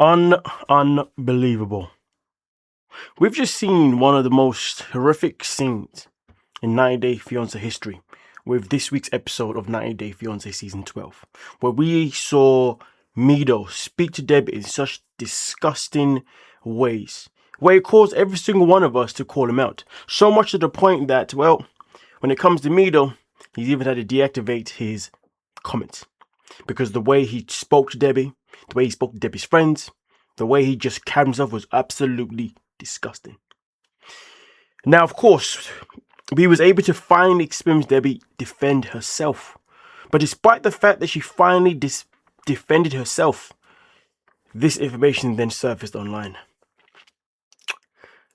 Unbelievable. We've just seen one of the most horrific scenes in 90 Day Fiance history with this week's episode of 90 Day Fiance Season 12, where we saw Mido speak to Debby in such disgusting ways, where it caused every single one of us to call him out. So much to the point that, well, when it comes to Mido, he's even had to deactivate his comments. Because the way he spoke to Debby, the way he spoke to Debby's friends, the way he just carried himself was absolutely disgusting. Now, of course, we was able to finally experience Debby defend herself. But despite the fact that she finally defended herself, this information then surfaced online.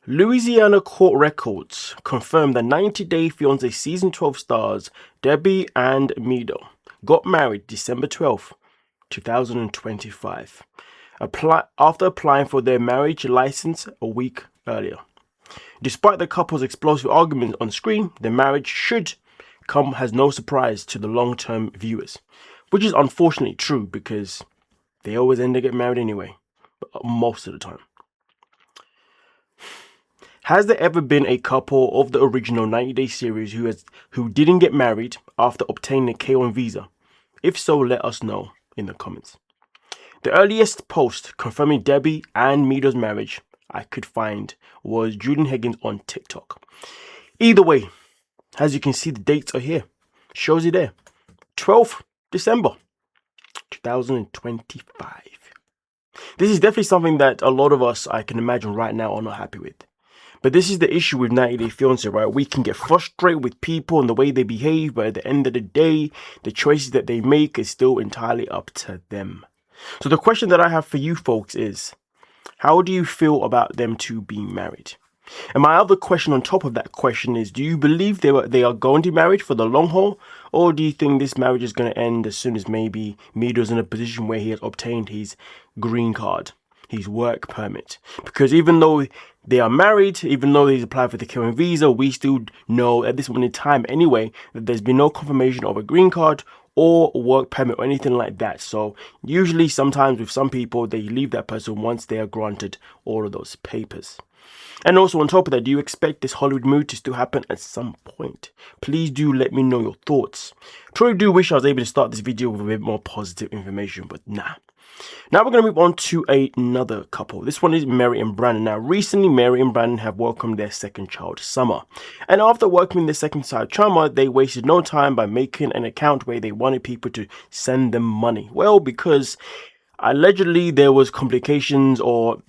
Louisiana court records confirm that 90 Day Fiancé Season 12 stars Debby and Mido got married December 12, 2025, after applying for their marriage license a week earlier. Despite the couple's explosive arguments on screen, the marriage should come as no surprise to the long-term viewers, which is unfortunately true because they always end up getting married anyway, most of the time. Has there ever been a couple of the original 90 Day series who didn't get married after obtaining a K1 visa? If so, let us know in the comments. The earliest post confirming Debby and Mido's marriage I could find was Julian Higgins on TikTok. Either way, as you can see, the dates are here. Shows you there. 12th December 2025. This is definitely something that a lot of us, I can imagine right now, are not happy with. But this is the issue with 90 Day Fiancé, right? We can get frustrated with people and the way they behave, but at the end of the day, the choices that they make is still entirely up to them. So the question that I have for you folks is, how do you feel about them two being married? And my other question on top of that question is, do you believe they are going to be married for the long haul? Or do you think this marriage is going to end as soon as maybe Mido's in a position where he has obtained his green card, his work permit? Because even though they are married, even though he's applied for the K1 visa, we still know at this moment in time anyway that there's been no confirmation of a green card or work permit or anything like that. So usually sometimes with some people, they leave that person once they are granted all of those papers. And also on top of that, do you expect this Hollywood move to still happen at some point? Please do let me know your thoughts. Truly do wish I was able to start this video with a bit more positive information, but nah. Now we're going to move on to another couple. This one is Mary and Brandan. Now recently, Mary and Brandan have welcomed their second child, Summer. And after welcoming their second child, Summer, they wasted no time by making an account where they wanted people to send them money. Well, because allegedly there was complications or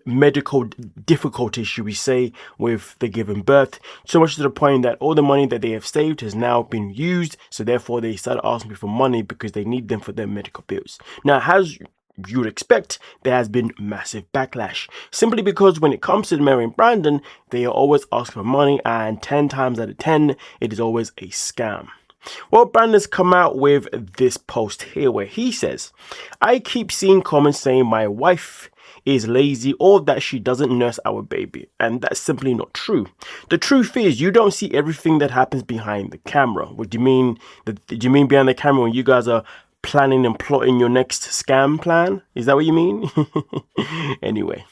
medical difficulties, should we say, with the giving birth, so much to the point that all the money that they have saved has now been used, so therefore they started asking for money because they need them for their medical bills. Now, as you would expect, there has been massive backlash, simply because when it comes to Mary and Brandan, they are always asking for money, and 10 times out of 10 it is always a scam. Well, Brandan's come out with this post here where he says, I keep seeing comments saying my wife is lazy or that she doesn't nurse our baby, and that's simply not true. The truth is, you don't see everything that happens behind the camera. What do you mean? Do you mean behind the camera when you guys are planning and plotting your next scam plan? Is that what you mean? Anyway,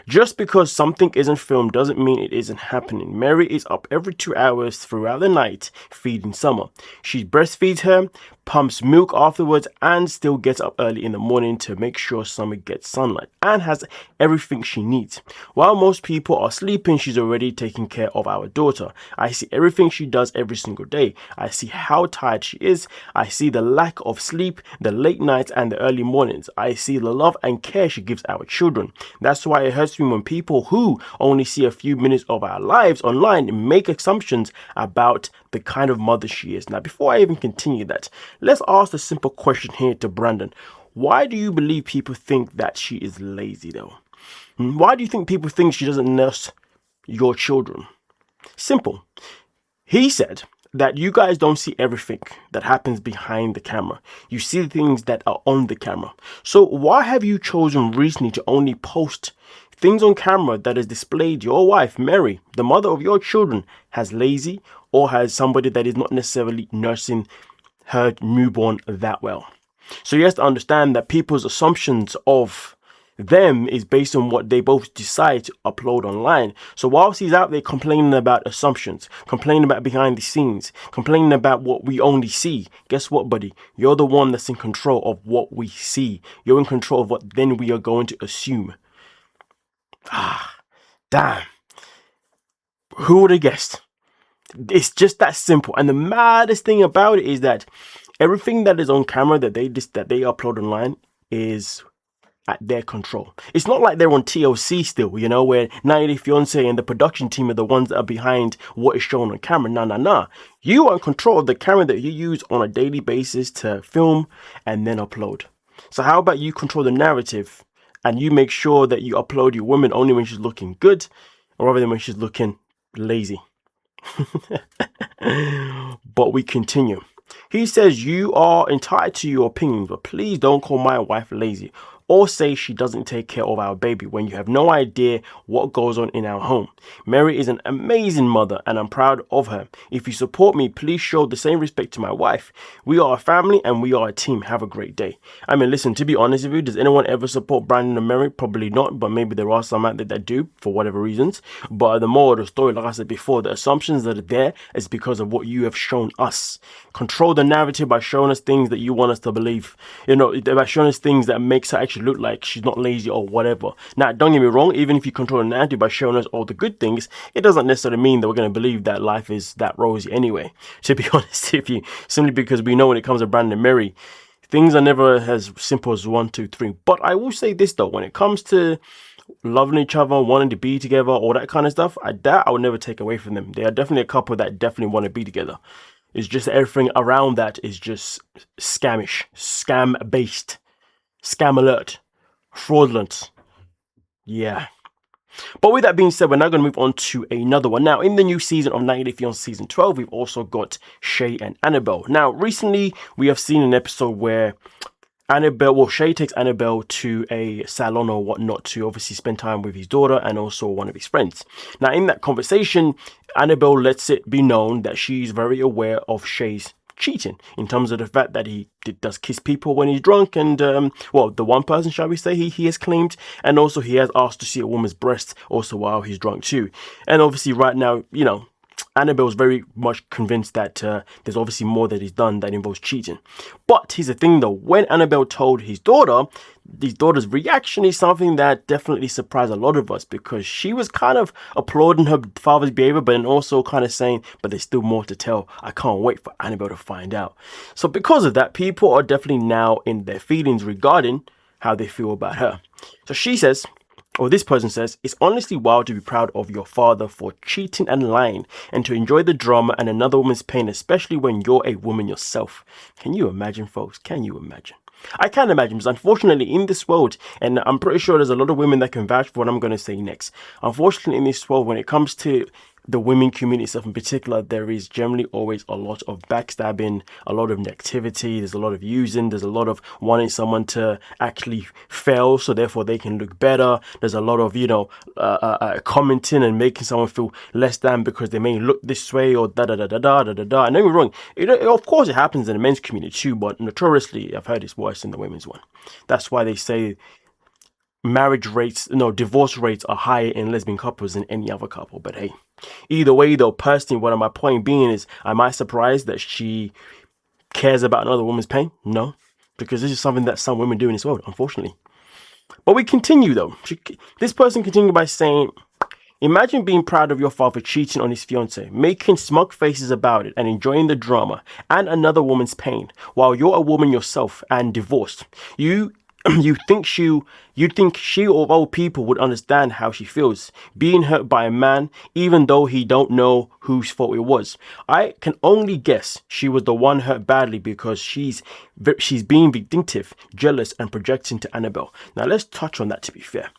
just because something isn't filmed doesn't mean it isn't happening. Mary is up every 2 hours throughout the night feeding Summer. She breastfeeds her, pumps milk afterwards, and still gets up early in the morning to make sure Summer gets sunlight and has everything she needs. While most people are sleeping, she's already taking care of our daughter. I see everything she does every single day. I see how tired she is. I see the lack of sleep, the late nights and the early mornings. I see the love and care she gives our children. That's why it hurts me when people who only see a few minutes of our lives online make assumptions about the kind of mother she is. Now, before I even continue that, let's ask the simple question here to Brandan. Why do you believe people think that she is lazy though? Why do you think people think she doesn't nurse your children? Simple. He said that you guys don't see everything that happens behind the camera. You see the things that are on the camera. So why have you chosen recently to only post things on camera that has displayed your wife, Mary, the mother of your children, has lazy or has somebody that is not necessarily nursing her newborn that well? So you have to understand that people's assumptions of them is based on what they both decide to upload online. So whilst he's out there complaining about assumptions, complaining about behind the scenes, complaining about what we only see, guess what, buddy? You're the one that's in control of what we see. You're in control of what then we are going to assume. Damn. Who would have guessed? It's just that simple. And the maddest thing about it is that everything that is on camera that they upload online is at their control. It's not like they're on TLC still, where 90 Day Fiance and the production team are the ones that are behind what is shown on camera. Nah. You are in control of the camera that you use on a daily basis to film and then upload. So how about you control the narrative and you make sure that you upload your woman only when she's looking good, or rather than when she's looking lazy. But we continue. He says, you are entitled to your opinions, but please don't call my wife lazy or say she doesn't take care of our baby when you have no idea what goes on in our home. Mary is an amazing mother and I'm proud of her. If you support me, please show the same respect to my wife. We are a family and we are a team. Have a great day. I mean, listen, to be honest with you, does anyone ever support Brandan and Mary? Probably not, but maybe there are some out there that do for whatever reasons. But the moral of the story, like I said before, the assumptions that are there is because of what you have shown us. Control the narrative by showing us things that you want us to believe. By showing us things that makes her actually look like she's not lazy or whatever. Now, don't get me wrong, even if you control the narrative by showing us all the good things, it doesn't necessarily mean that we're going to believe that life is that rosy anyway, to be honest with you, simply because we know when it comes to Brandan and Mary, things are never as simple as 1, 2, 3. But I will say this though, when it comes to loving each other, wanting to be together, all that kind of stuff, I would never take away from them. They are definitely a couple that definitely want to be together. It's just everything around that is just scamish, scam based, scam alert, fraudulent. Yeah. But with that being said, we're now going to move on to another one. Now, in the new season of 90 Day Fiancé season 12, we've also got Shay and Annabelle. Now, recently we have seen an episode where Shay takes Annabelle to a salon or whatnot to obviously spend time with his daughter and also one of his friends. Now, in that conversation, Annabelle lets it be known that she's very aware of Shay's cheating in terms of the fact that he does kiss people when he's drunk, and the one person, shall we say, he has claimed, and also he has asked to see a woman's breast also while he's drunk too. And obviously right now, Annabelle's very much convinced that there's obviously more that he's done that involves cheating. But here's the thing though, when Annabelle told his daughter's reaction is something that definitely surprised a lot of us, because she was kind of applauding her father's behavior, but then also kind of saying, but there's still more to tell. I can't wait for Annabelle to find out. So because of that, people are definitely now in their feelings regarding how they feel about her. So she says, or this person says, it's honestly wild to be proud of your father for cheating and lying and to enjoy the drama and another woman's pain, especially when you're a woman yourself. Can you imagine, folks? Can you imagine? I can imagine, because unfortunately in this world, and I'm pretty sure there's a lot of women that can vouch for what I'm going to say next. Unfortunately in this world, when it comes to the women community itself in particular, there is generally always a lot of backstabbing, a lot of negativity, there's a lot of using, there's a lot of wanting someone to actually fail so therefore they can look better. There's a lot of, commenting and making someone feel less than because they may look this way or da-da-da-da-da. And don't get me wrong, of course it happens in the men's community too, but notoriously I've heard it's worse in the women's one. That's why they say divorce rates are higher in lesbian couples than any other couple. But hey, either way though, personally, what my point being is, am I surprised that she cares about another woman's pain? No, because this is something that some women do in this world, unfortunately. But we continue though. This person continued by saying, imagine being proud of your father cheating on his fiance, making smug faces about it and enjoying the drama and another woman's pain while you're a woman yourself and divorced. You'd think she of all people would understand how she feels being hurt by a man, even though he don't know whose fault it was. I can only guess she was the one hurt badly because she's being vindictive, jealous, and projecting to Annabelle. Now let's touch on that, to be fair.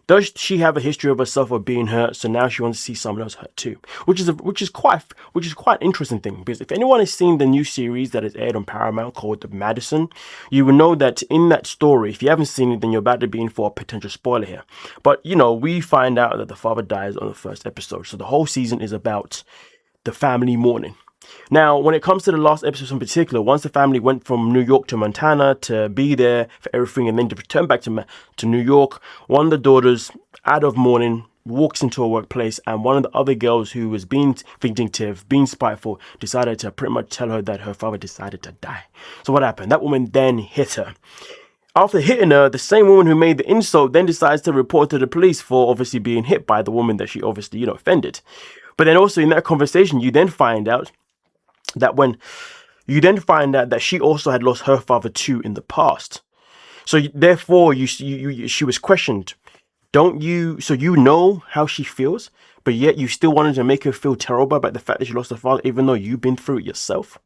Does she have a history of herself of being hurt, so now she wants to see someone else hurt too? Which is quite interesting thing, because if anyone has seen the new series that is aired on Paramount called The Madison, you will know that in that story, if you haven't seen it, then you're about to be in for a potential spoiler here. But we find out that the father dies on the first episode, so the whole season is about the family mourning. Now, when it comes to the last episode in particular, once the family went from New York to Montana to be there for everything and then to return back to New York, one of the daughters, out of mourning, walks into a workplace, and one of the other girls who was being vindictive, being spiteful, decided to pretty much tell her that her father decided to die. So what happened? That woman then hit her. After hitting her, the same woman who made the insult then decides to report to the police for obviously being hit by the woman that she obviously, offended. But then also in that conversation, you then find out that she also had lost her father too in the past. So therefore, she was questioned. Don't you? So you know how she feels, but yet you still wanted to make her feel terrible about the fact that she lost her father, even though you've been through it yourself.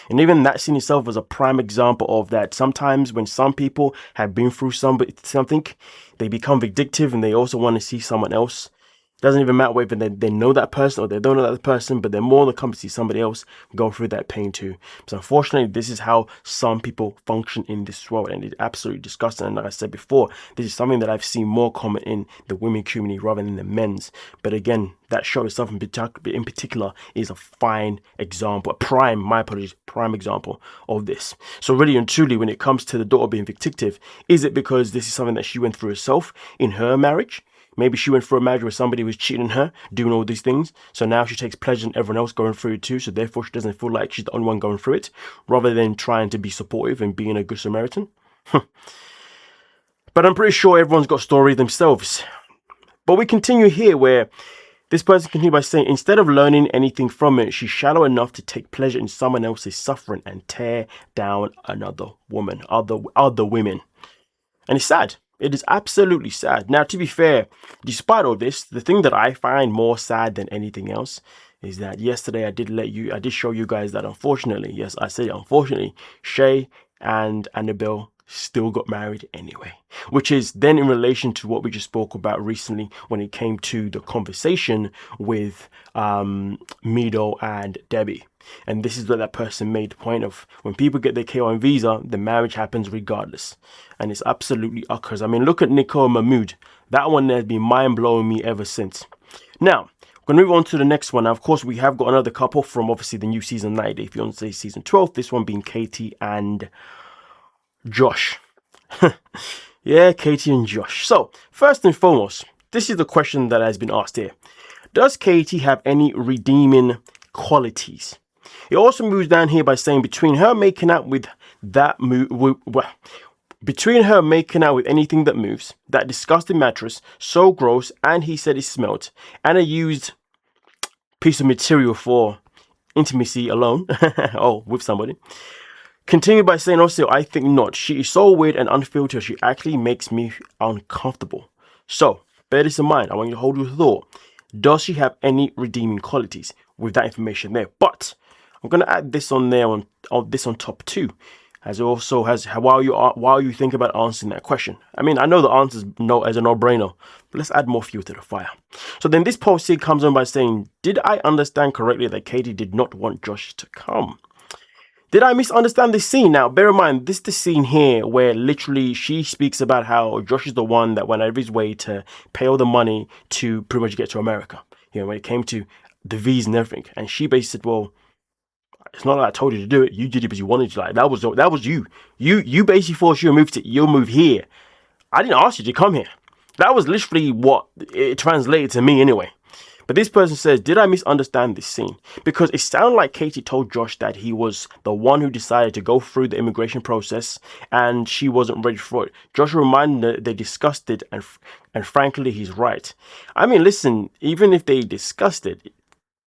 And even that scene itself was a prime example of that. Sometimes when some people have been through something, they become vindictive and they also want to see someone else. Doesn't even matter whether they know that person or they don't know that person, but they're more than come to see somebody else go through that pain too. So unfortunately, this is how some people function in this world, and it's absolutely disgusting. And like I said before, this is something that I've seen more common in the women community rather than the men's. But again, that show itself in particular is a fine example, prime example of this. So really and truly, when it comes to the daughter being vindictive, is it because this is something that she went through herself in her marriage? Maybe she went through a marriage where somebody was cheating on her, doing all these things. So now she takes pleasure in everyone else going through it too. So therefore she doesn't feel like she's the only one going through it, rather than trying to be supportive and being a good Samaritan. But I'm pretty sure everyone's got a story themselves. But we continue here where this person continued by saying, instead of learning anything from it, she's shallow enough to take pleasure in someone else's suffering and tear down another woman, other women. And it's sad. It is absolutely sad. Now, to be fair, despite all this, the thing that I find more sad than anything else is that yesterday I did show you guys that unfortunately, yes, I say unfortunately, Shay and Annabelle still got married anyway, which is then in relation to what we just spoke about recently when it came to the conversation with Mido and Debby. And this is what that person made the point of. When people get their K1 visa, the marriage happens regardless. And it's absolutely occurs. I mean, look at Nicole Mahmood. That one has been mind-blowing me ever since. Now, we're going to move on to the next one. Now, of course, we have got another couple from obviously the new season 90 Day Fiance season 12. This one being Catie and Josh. Yeah, Catie and Josh. So, first and foremost, this is the question that has been asked here. Does Catie have any redeeming qualities? It also moves down here by saying between her making out with anything that moves, that disgusting mattress, so gross, and he said it smelt, and a used piece of material for intimacy alone, with somebody. Continued by saying also, I think not. She is so weird and unfiltered, she actually makes me uncomfortable. So, bear this in mind. I want you to hold your thought. Does she have any redeeming qualities with that information there? But I'm going to add this on there on top too, as it also has while you think about answering that question. I mean, I know the answer is no as a no-brainer, but let's add more fuel to the fire. So then this post here comes on by saying, did I understand correctly that Catie did not want Josh to come? Did I misunderstand this scene? Now, bear in mind, this is the scene here where literally she speaks about how Josh is the one that went out of his way to pay all the money to pretty much get to America. When it came to the visa and everything. And she basically said, well, it's not like I told you to do it. You did it because you wanted to. Like, that was you. You basically forced you to move here. I didn't ask you to come here. That was literally what it translated to me anyway. But this person says, did I misunderstand this scene? Because it sounded like Catie told Josh that he was the one who decided to go through the immigration process and she wasn't ready for it. Josh reminded her they discussed it and frankly, he's right. I mean, listen, even if they discussed it,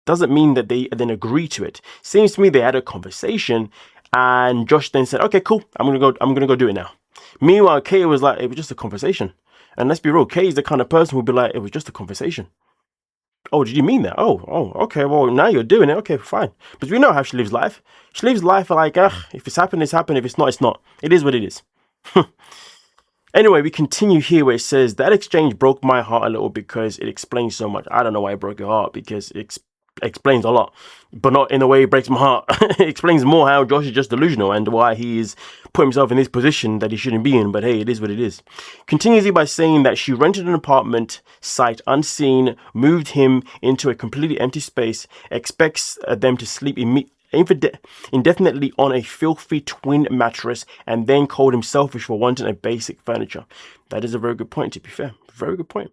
doesn't mean that they then agree to it. Seems to me they had a conversation and Josh then said, okay, cool, I'm gonna go do it now. Meanwhile, Catie was like, it was just a conversation. And let's be real, Katie's the kind of person who'd be like, it was just a conversation. Oh, did you mean that? Oh, okay, well, now you're doing it. Okay, fine. But we know how she lives life. She lives life like, if it's happened, it's happened. If it's not, it's not. It is what it is. Anyway, we continue here where it says, that exchange broke my heart a little because it explains so much. I don't know why it broke your heart, because explains a lot, but not in a way it breaks my heart. It explains more how Josh is just delusional and why he is put himself in this position that he shouldn't be in. But hey, it is what it is. Continues by saying that she rented an apartment sight unseen, moved him into a completely empty space, expects them to sleep indefinitely on a filthy twin mattress, and then called him selfish for wanting a basic furniture. That is a very good point, to be fair. Very good point.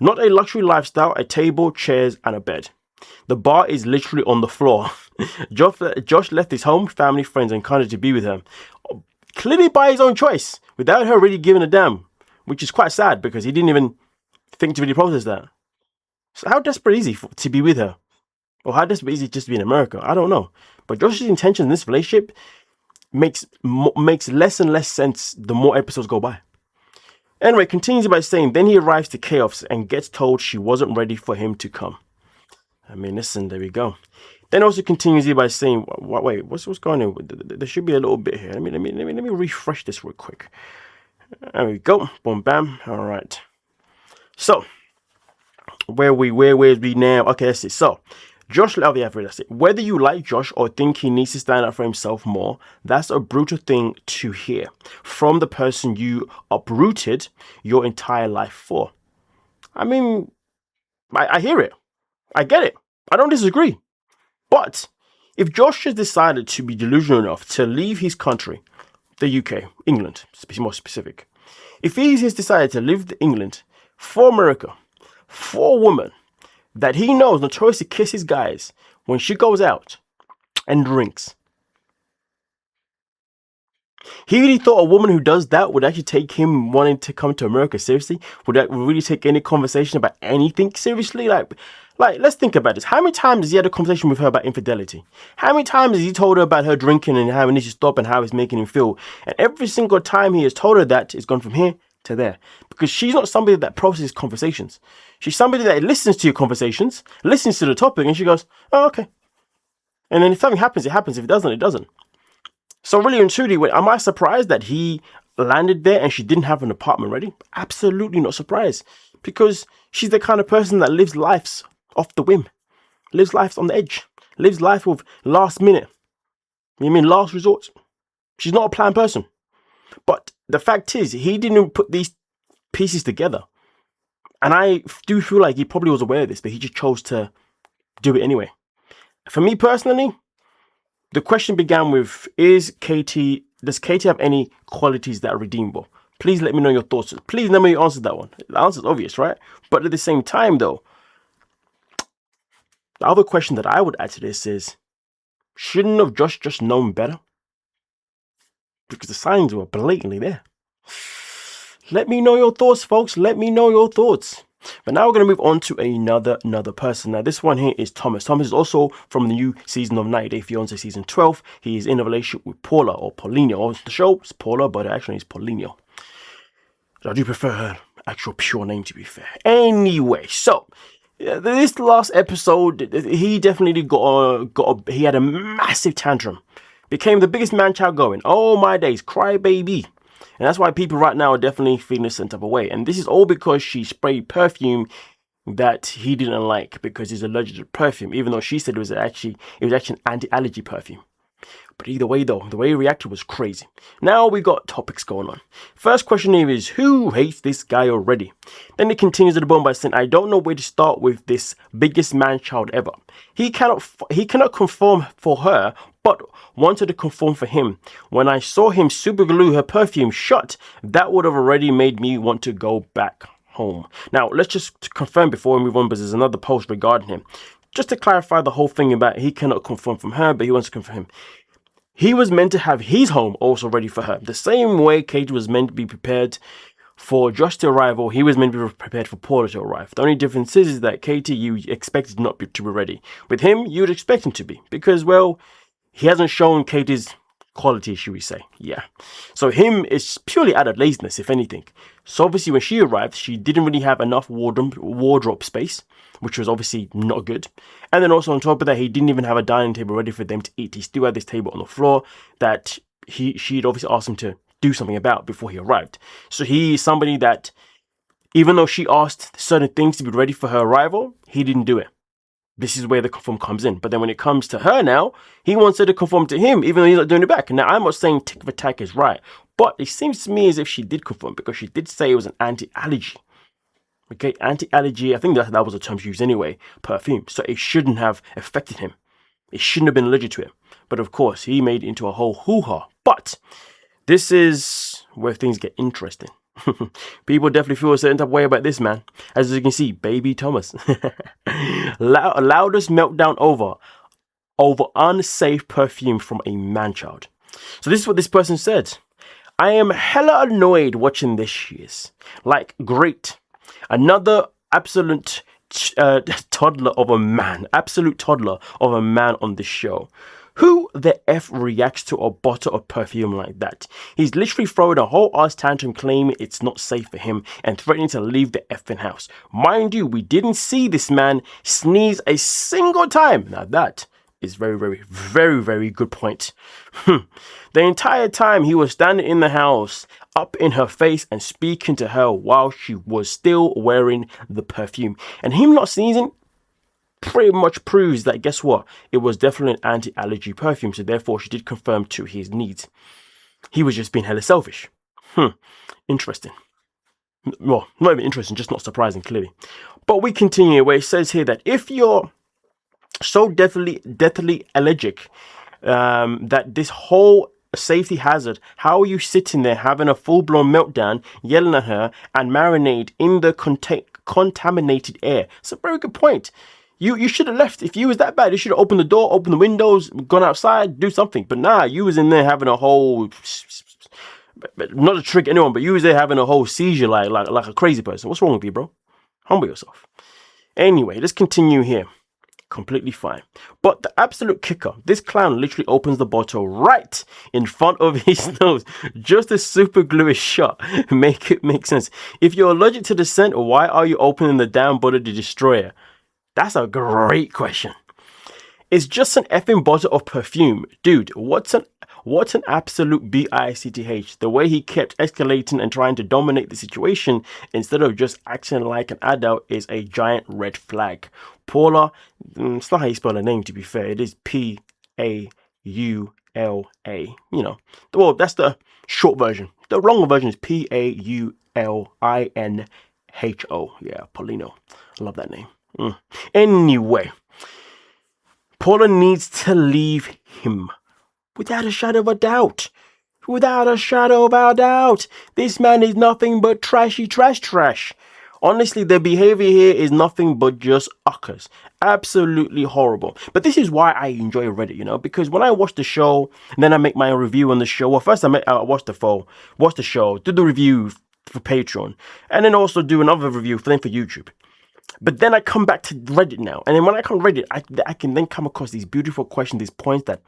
Not a luxury lifestyle, a table, chairs, and a bed. The bar is literally on the floor. Josh left his home, family, friends, and kind to be with her. Clearly by his own choice, without her really giving a damn. Which is quite sad because he didn't even think to really process that. So how desperate is he to be with her? Or how desperate is he just to be in America? I don't know. But Josh's intention in this relationship makes less and less sense the more episodes go by. Anyway, continues by saying, then he arrives to chaos and gets told she wasn't ready for him to come. I mean, listen, there we go. Then also continues by saying, wait, what's going on? There should be a little bit here. Let me refresh this real quick. There we go. Boom, bam. All right. So, where is we now? Okay, that's it. So, Josh, that's it. Whether you like Josh or think he needs to stand up for himself more, that's a brutal thing to hear from the person you uprooted your entire life for. I mean, I hear it. I get it. I don't disagree. But if Josh has decided to be delusional enough to leave his country, the UK, England, to be more specific, if he has decided to leave England for America, for a woman that he knows notoriously kisses guys when she goes out and drinks, he really thought a woman who does that would actually take him wanting to come to America seriously? Would really take any conversation about anything seriously? Like, let's think about this. How many times has he had a conversation with her about infidelity? How many times has he told her about her drinking and how he needs to stop and how it's making him feel? And every single time he has told her that, it's gone from here to there. Because she's not somebody that processes conversations. She's somebody that listens to your conversations, listens to the topic, and she goes, oh, okay. And then if something happens, it happens. If it doesn't, it doesn't. So really and truly, am I surprised that he landed there and she didn't have an apartment ready? Absolutely not surprised. Because she's the kind of person that lives lives off the whim. Lives life on the edge. Lives life with last minute. You mean last resort? She's not a planned person. But the fact is, he didn't put these pieces together. And I do feel like he probably was aware of this, but he just chose to do it anyway. For me personally, the question began with, does Catie have any qualities that are redeemable? Please let me know your thoughts. Please let me answer that one. The answer is obvious, right? But at the same time, though, the other question that I would add to this is, shouldn't have Josh just known better? Because the signs were blatantly there. Let me know your thoughts, folks. Let me know your thoughts. But now we're going to move on to another person. Now, this one here is Thomas. Thomas is also from the new season of 90 Day Fiance season 12. He is in a relationship with Paula, or Paulina. On the show, it's Paula, but actually it's Paulina. I do prefer her actual pure name, to be fair. Anyway, so this last episode, he definitely he had a massive tantrum. Became the biggest man-child going. Oh my days, cry baby. And that's why people right now are definitely feeling sent up away. And this is all because she sprayed perfume that he didn't like because he's allergic to perfume, even though she said it was actually an anti-allergy perfume. But either way, though, the way he reacted was crazy. Now we got topics going on. First question here is, who hates this guy already? Then it continues to the bone by saying, I don't know where to start with this biggest man-child ever. He cannot conform for her, but wanted to conform for him. When I saw him super glue her perfume shut, that would have already made me want to go back home. Now, let's just confirm before we move on, because there's another post regarding him. Just to clarify the whole thing about he cannot conform from her, but he wants to conform him. He was meant to have his home also ready for her. The same way Catie was meant to be prepared for Josh to arrive, or he was meant to be prepared for Paula to arrive. The only difference is that Catie, you expected not to be ready. With him, you'd expect him to be. Because, well, he hasn't shown Catie's quality, should we say. Yeah. So him is purely out of laziness, if anything. So obviously when she arrived, she didn't really have enough wardrobe space, which was obviously not good. And then also on top of that, he didn't even have a dining table ready for them to eat. He still had this table on the floor that she'd obviously asked him to do something about before he arrived. So he is somebody that, even though she asked certain things to be ready for her arrival, he didn't do it. This is where the conform comes in. But then when it comes to her now, he wants her to conform to him, even though he's not doing it back. Now, I'm not saying tick for tack is right, but it seems to me as if she did conform because she did say it was an anti-allergy. Okay, anti-allergy, I think that was the term she used anyway, perfume. So it shouldn't have affected him. It shouldn't have been allergic to him. But of course, he made it into a whole hoo-ha. But this is where things get interesting. People definitely feel a certain type of way about this man. As you can see, baby Thomas. Loudest meltdown over unsafe perfume from a man-child. So this is what this person said. I am hella annoyed watching this shit. Like, great. Another absolute toddler of a man on this show. Who the F reacts to a bottle of perfume like that? He's literally throwing a whole ass tantrum claiming it's not safe for him and threatening to leave the effing house. Mind you, we didn't see this man sneeze a single time. Now that is very, very, very, very good point. The entire time he was standing in the house, up in her face and speaking to her while she was still wearing the perfume. And him not sneezing pretty much proves that, guess what? It was definitely an anti-allergy perfume, so therefore she did confirm to his needs. He was just being hella selfish. Interesting. Well, not even interesting, just not surprising, clearly. But we continue where it says here that if you're so deathly allergic that this whole safety hazard, how are you sitting there having a full-blown meltdown, yelling at her and marinade in the contaminated air? It's a very good point. You should have left. If you was that bad, you should have opened the door, opened the windows, gone outside, do something. But nah, you was in there having a whole, not to trick anyone, but you was there having a whole seizure like a crazy person. What's wrong with you, bro? Humble yourself. Anyway, let's continue here. Completely fine. But the absolute kicker, this clown literally opens the bottle right in front of his nose, just to super glue it shut. Make it make sense. If you're allergic to the scent, why are you opening the damn bottle to destroy it? That's a great question. It's just an effing bottle of perfume. Dude, what's an absolute bitch. The way he kept escalating and trying to dominate the situation instead of just acting like an adult is a giant red flag. Paula, it's not how you spell her name, to be fair. It is Paula. You know, well, that's the short version. The longer version is Paulino. Yeah, Paulino. I love that name. Anyway, Paula needs to leave him without a shadow of a doubt. Without a shadow of a doubt. This man is nothing but trashy trash. Honestly, the behavior here is nothing but just uckers. Absolutely horrible. But this is why I enjoy Reddit, you know, because when I watch the show and then I make my review on the show, well, first I watch the show, do the review for Patreon, and then also do another review for YouTube. But then I come back to Reddit now. And then when I come to Reddit, I can then come across these beautiful questions, these points that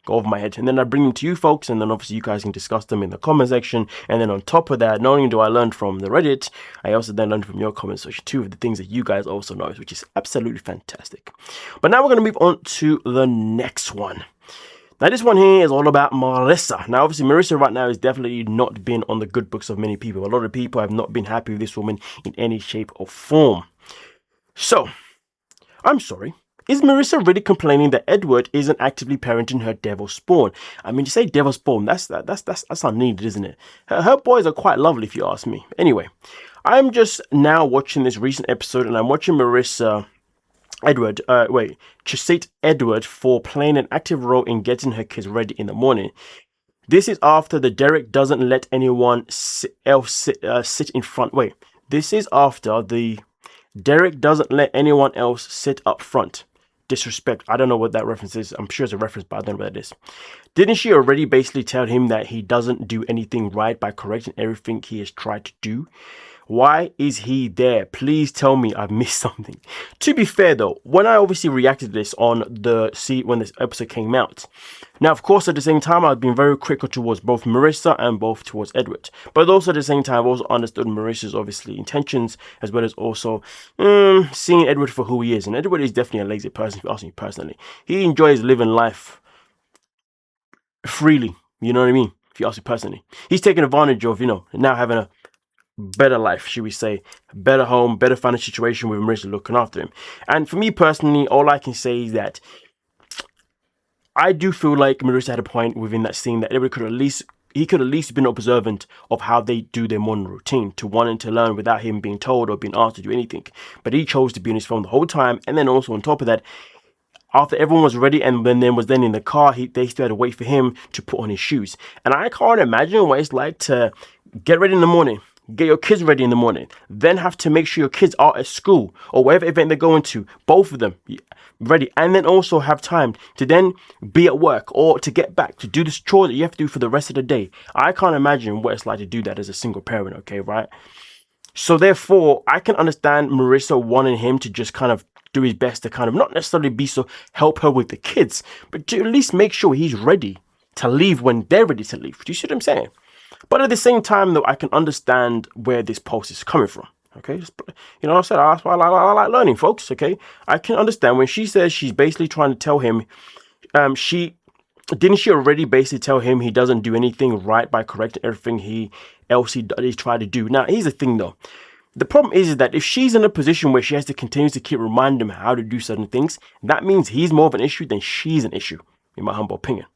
go over my head. And then I bring them to you folks. And then obviously you guys can discuss them in the comment section. And then on top of that, not only do I learn from the Reddit, I also then learn from your comment section too, of the things that you guys also know, which is absolutely fantastic. But now we're going to move on to the next one. Now, this one here is all about Marissa. Now, obviously, Marissa right now has definitely not been on the good books of many people. A lot of people have not been happy with this woman in any shape or form. So, I'm sorry. Is Marissa really complaining that Edward isn't actively parenting her devil spawn? I mean, you say devil spawn, that's unneeded, isn't it? Her boys are quite lovely, if you ask me. Anyway, I'm just now watching this recent episode, and I'm watching Marissa chastise Edward for playing an active role in getting her kids ready in the morning. This is after the Derek doesn't let anyone else sit in front. This is after the Derek doesn't let anyone else sit up front. Disrespect. I don't know what that reference is. I'm sure it's a reference, but I don't know what that is. Didn't she already basically tell him that he doesn't do anything right by correcting everything he has tried to do? Why is he there? Please tell me I've missed something. To be fair though, when I obviously reacted to this when this episode came out, now of course at the same time I've been very critical towards both Marissa and both towards Edward, but also at the same time I've also understood Marissa's obviously intentions, as well as also seeing Edward for who he is. And Edward is definitely a lazy person, if you ask me personally. He enjoys living life freely, you know what I mean, if you ask me personally. He's taking advantage of, now having a better life, should we say, better home, better financial situation with Marissa looking after him. And for me personally, all I can say is that I do feel like Marissa had a point within that scene that everybody could at least been observant of how they do their morning routine, to wanting to learn without him being told or being asked to do anything. But he chose to be on his phone the whole time, and then also on top of that, after everyone was ready and when then was in the car, they still had to wait for him to put on his shoes. And I can't imagine what it's like to get ready in the morning, get your kids ready in the morning, then have to make sure your kids are at school or whatever event they're going to, both of them ready, and then also have time to then be at work or to get back to do this chore that you have to do for the rest of the day. I can't imagine what it's like to do that as a single parent, okay, right? So therefore, I can understand Marissa wanting him to just kind of do his best to kind of not necessarily be so help her with the kids, but to at least make sure he's ready to leave when they're ready to leave. Do you see what I'm saying? But at the same time, though, I can understand where this post is coming from. Okay, you know, I said that's why I like learning, folks. Okay, I can understand when she says she's basically trying to tell him, she already basically tell him he doesn't do anything right by correcting everything he tried to do. Now, here's the thing, though. The problem is that if she's in a position where she has to continue to keep reminding him how to do certain things, that means he's more of an issue than she's an issue, in my humble opinion.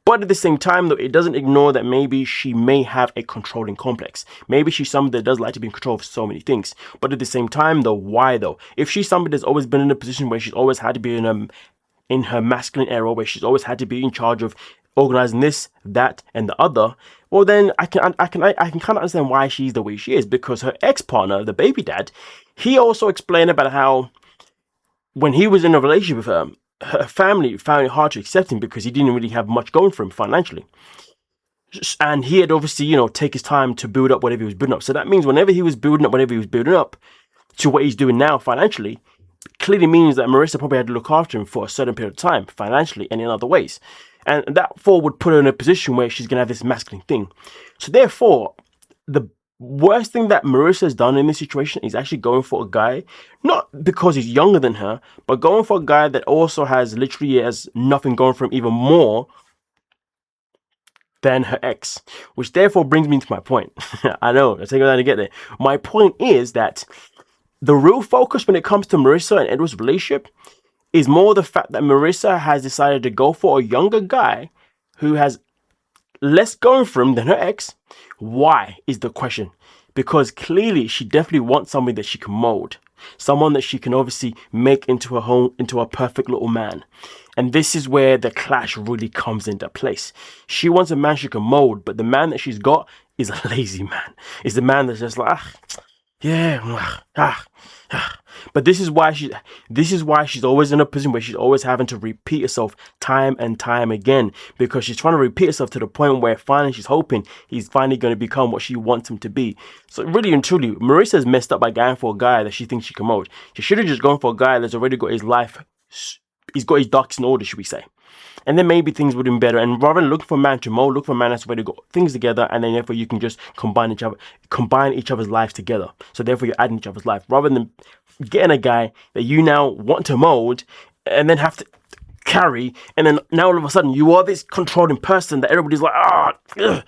But at the same time, though, it doesn't ignore that maybe she may have a controlling complex. Maybe she's somebody that does like to be in control of so many things. But at the same time, though, why though? If she's somebody that's always been in a position where she's always had to be in her masculine era, where she's always had to be in charge of organizing this, that, and the other, well then I can kind of understand why she's the way she is, because her ex-partner, the baby dad, he also explained about how when he was in a relationship with her, her family found it hard to accept him because he didn't really have much going for him financially. And he had obviously, you know, take his time to build up whatever he was building up. So that means whenever he was building up whatever he was building up to what he's doing now financially, clearly means that Marissa probably had to look after him for a certain period of time, financially and in other ways. And that fall would put her in a position where she's going to have this masculine thing. So therefore, the worst thing that Marissa has done in this situation is actually going for a guy, not because he's younger than her, but going for a guy that also has nothing going for him even more than her ex. Which therefore brings me to my point. I know, it's taking a while to get there. My point is that the real focus when it comes to Marissa and Edward's relationship is more the fact that Marissa has decided to go for a younger guy who has less going for him than her ex. Why is the question? Because clearly she definitely wants somebody that she can mold. Someone that she can obviously make into a perfect little man. And this is where the clash really comes into place. She wants a man she can mold, but the man that she's got is a lazy man. It's the man that's just like, But this is why she's always in a position where she's always having to repeat herself time and time again, because she's trying to repeat herself to the point where finally she's hoping he's finally going to become what she wants him to be. So really and truly, Marissa's messed up by going for a guy that she thinks she can mold. She should have just gone for a guy that's already got his life, he's got his ducks in order, should we say. And then maybe things would have been better. And rather than looking for a man to mold, look for a man that's already got things together, and then therefore you can just combine each other's lives together. So therefore you're adding each other's life, rather than getting a guy that you now want to mold and then have to carry, and then now all of a sudden you are this controlling person that everybody's like, ugh.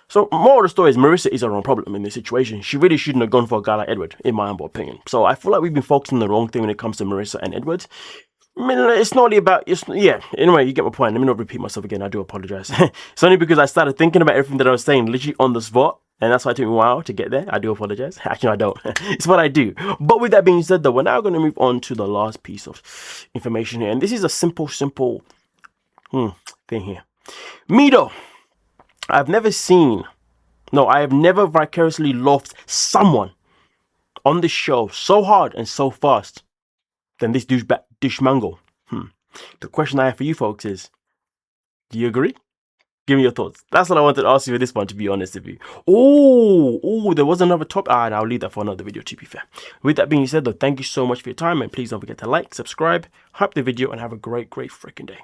So moral of the story is Marissa is her own problem in this situation. She really shouldn't have gone for a guy like Edward, in my humble opinion. So I feel like we've been focusing on the wrong thing when it comes to Marissa and Edward. I mean, it's not really about, anyway, you get my point. Let me not repeat myself again. I do apologize. It's only because I started thinking about everything that I was saying literally on the spot, and that's why it took me a while to get there. I do apologize. Actually, I don't. It's what I do. But with that being said, though, we're now going to move on to the last piece of information here. And this is a simple thing here. Me, though, I have never vicariously loved someone on this show so hard and so fast than this douchemango. The question I have for you folks is, do you agree? Give me your thoughts. That's what I wanted to ask you for this one, to be honest with you. Oh, there was another topic. I'll leave that for another video, to be fair. With that being said, though, thank you so much for your time, and please don't forget to like, subscribe, hype the video, and have a great freaking day.